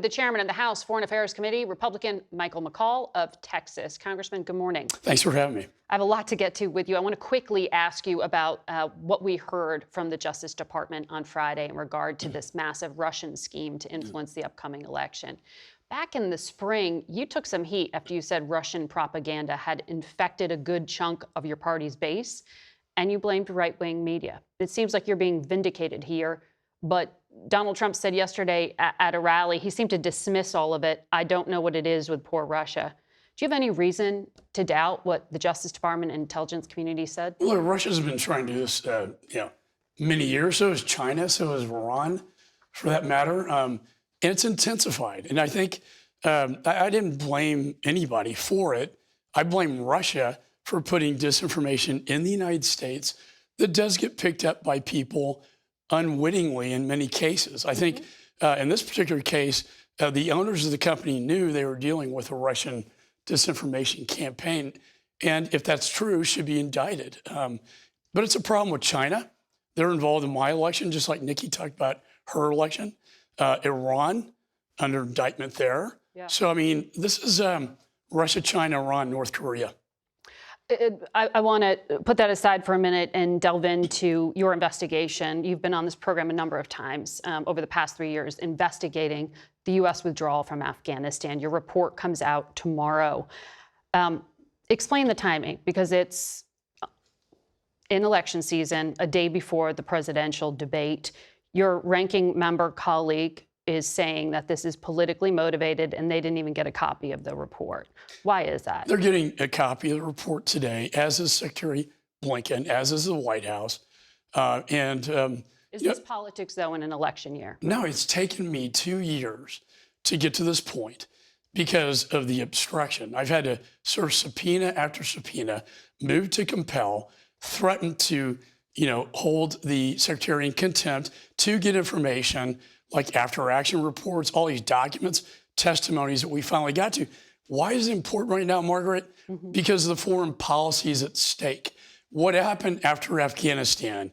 The chairman of the House Foreign Affairs Committee, Republican Michael McCaul of Texas. Congressman, good morning. Thanks for having me. I have a lot to get to with you. I want to quickly ask you about what we heard from the Justice Department on Friday in regard to this massive Russian scheme to influence the upcoming election. Back in the spring, you took some heat after you said Russian propaganda had infected a good chunk of your party's base, and you blamed right-wing media. It seems like you're being vindicated here, but Donald Trump said yesterday at a rally, he seemed to dismiss all of it. I don't know what it is with poor Russia. Do you have any reason to doubt what the Justice Department and intelligence community said? Well, Russia's been trying to do this, many years. So has China, so has Iran, for that matter. And it's intensified. And I think I didn't blame anybody for it. I blame Russia for putting disinformation in the United States that does get picked up by people unwittingly in many cases. I think in this particular case, the owners of the company knew they were dealing with a Russian disinformation campaign, and if that's true, should be indicted. But it's a problem with China. They're involved in my election, just like Nikki talked about her election. Iran, under indictment there. Yeah. So, I mean, this is Russia, China, Iran, North Korea. I want to put that aside for a minute and delve into your investigation. You've been on this program a number of times over the past 3 years investigating the U.S. withdrawal from Afghanistan. Your report comes out tomorrow. Explain the timing, because it's in election season, a day before the presidential debate. Your ranking member colleague is saying that this is politically motivated, and they didn't even get a copy of the report. Why is that? They're getting a copy of the report today, as is Secretary Blinken, as is the White House. Is this politics, though, in an election year? No, it's taken me 2 years to get to this point because of the obstruction. I've had to serve subpoena after subpoena, move to compel, threaten to, hold the secretary in contempt to get information like after-action reports, all these documents, testimonies that we finally got to. Why is it important right now, Margaret? Because the foreign policy is at stake. What happened after Afghanistan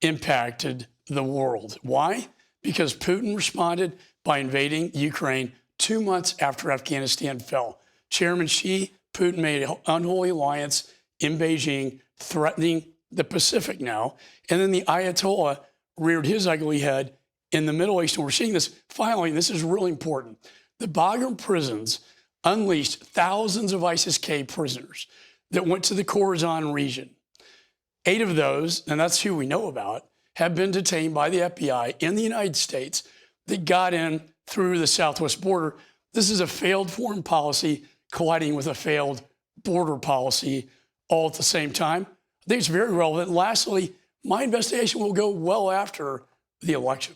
impacted the world. Why? Because Putin responded by invading Ukraine 2 months after Afghanistan fell. Chairman Xi, Putin made an unholy alliance in Beijing, threatening the Pacific now. And then the Ayatollah reared his ugly head in the Middle East. And we're seeing this finally, and this is really important. The Bagram prisons unleashed thousands of ISIS-K prisoners that went to the Khorasan region. 8 of those, and that's who we know about, have been detained by the FBI in the United States that got in through the southwest border. This is a failed foreign policy colliding with a failed border policy all at the same time. I think it's very relevant. Lastly, my investigation will go well after the election.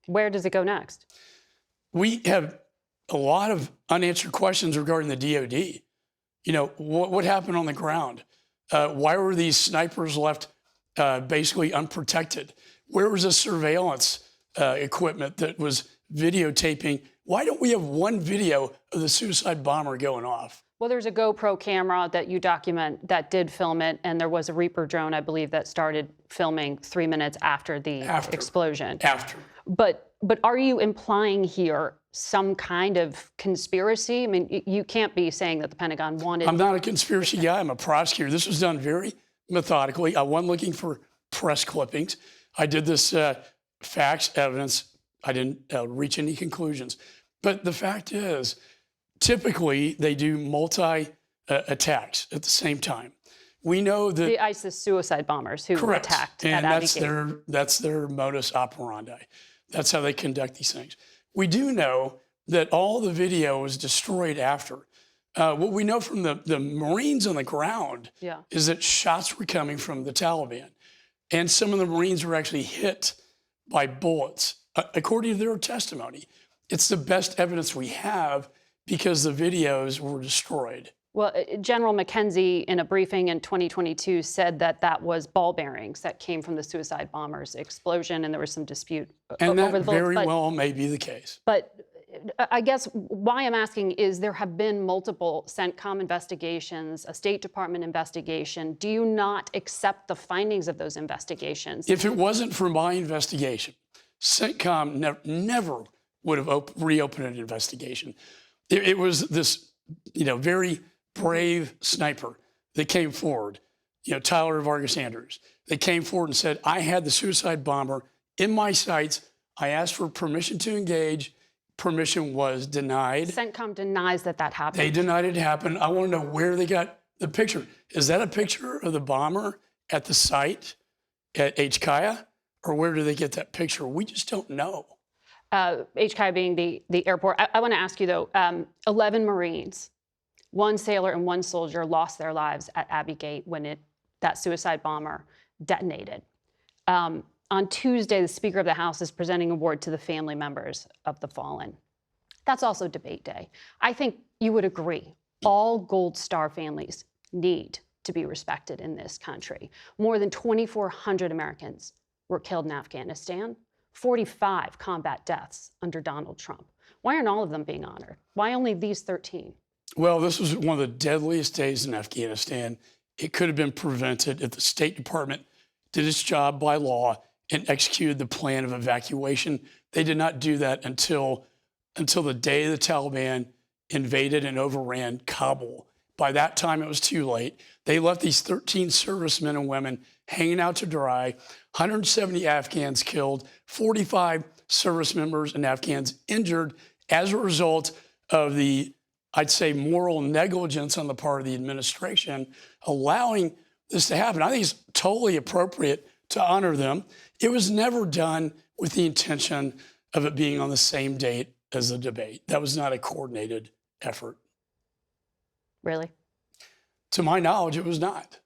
Where does it go next? We have a lot of unanswered questions regarding the DOD. What happened on the ground? Why were these snipers left basically unprotected? Where was the surveillance equipment that was videotaping? Why don't we have one video of the suicide bomber going off? Well, there's a GoPro camera that you document that did film it, and there was a Reaper drone, I believe, that started filming 3 minutes after the explosion. But are you implying here some kind of conspiracy? I mean, you can't be saying that the Pentagon wanted... I'm not a conspiracy guy. I'm a prosecutor. This was done very methodically. I wasn't looking for press clippings. I did this facts, evidence. I didn't reach any conclusions. But the fact is, typically, they do multi-attacks at the same time. We know that... The ISIS suicide bombers who attacked at Abbey Gate. That's their modus operandi. That's how they conduct these things. We do know that all the video was destroyed after. What we know from the Marines on the ground is that shots were coming from the Taliban. And some of the Marines were actually hit by bullets, according to their testimony. It's the best evidence we have because the videos were destroyed. Well, General McKenzie, in a briefing in 2022, said that that was ball bearings that came from the suicide bomber's explosion, and there was some dispute over the bullets. And that very well may be the case. But I guess why I'm asking is there have been multiple CENTCOM investigations, a State Department investigation. Do you not accept the findings of those investigations? If it wasn't for my investigation, CENTCOM never would have reopened an investigation. It was this, very brave sniper that came forward, Tyler Vargas Sanders, that came forward and said, I had the suicide bomber in my sights. I asked for permission to engage. Permission was denied. CENTCOM denies that happened. They denied it happened. I want to know where they got the picture. Is that a picture of the bomber at the site at HKIA? Or where do they get that picture? We just don't know. HKIA being the airport. I want to ask you, though, 11 Marines, 1 sailor and 1 soldier lost their lives at Abbey Gate when that suicide bomber detonated. On Tuesday, the Speaker of the House is presenting an award to the family members of the fallen. That's also debate day. I think you would agree, all Gold Star families need to be respected in this country. More than 2,400 Americans were killed in Afghanistan, 45 combat deaths under Donald Trump. Why aren't all of them being honored? Why only these 13? Well, this was one of the deadliest days in Afghanistan. It could have been prevented if the State Department did its job by law and executed the plan of evacuation. They did not do that until the day the Taliban invaded and overran Kabul. By that time, it was too late. They left these 13 servicemen and women hanging out to dry, 170 Afghans killed, 45 service members and Afghans injured as a result of the, I'd say, moral negligence on the part of the administration allowing this to happen. I think it's totally appropriate to honor them. It was never done with the intention of it being on the same date as the debate. That was not a coordinated effort. Really? To my knowledge, it was not.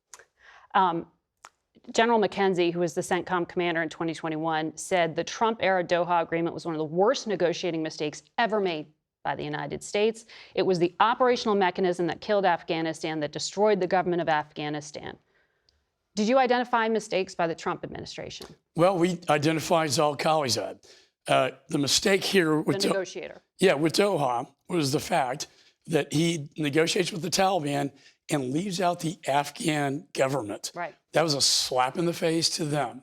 General McKenzie, who was the CENTCOM commander in 2021, said the Trump-era Doha agreement was one of the worst negotiating mistakes ever made by the United States. It was the operational mechanism that killed Afghanistan, that destroyed the government of Afghanistan. Did you identify mistakes by the Trump administration? Well, we identified Zal Khalilzad. The mistake here with the negotiator. With Doha was the fact that he negotiates with the Taliban and leaves out the Afghan government. Right. That was a slap in the face to them,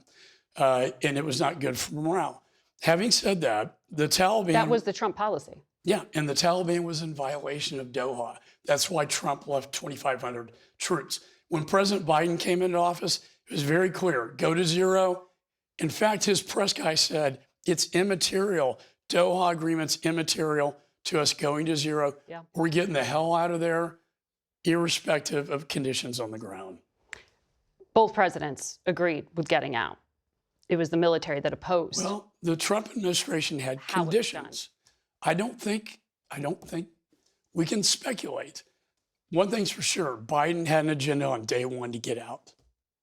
and it was not good for morale. Having said that, the Taliban— That was the Trump policy. Yeah, and the Taliban was in violation of Doha. That's why Trump left 2,500 troops. When President Biden came into office, it was very clear, go to zero. In fact, his press guy said, it's immaterial. Doha agreement's immaterial to us going to zero. Yeah. We're getting the hell out of there, irrespective of conditions on the ground. Both presidents agreed with getting out. It was the military that opposed. Well, the Trump administration had How conditions. I don't think we can speculate. One thing's for sure, Biden had an agenda on day one to get out.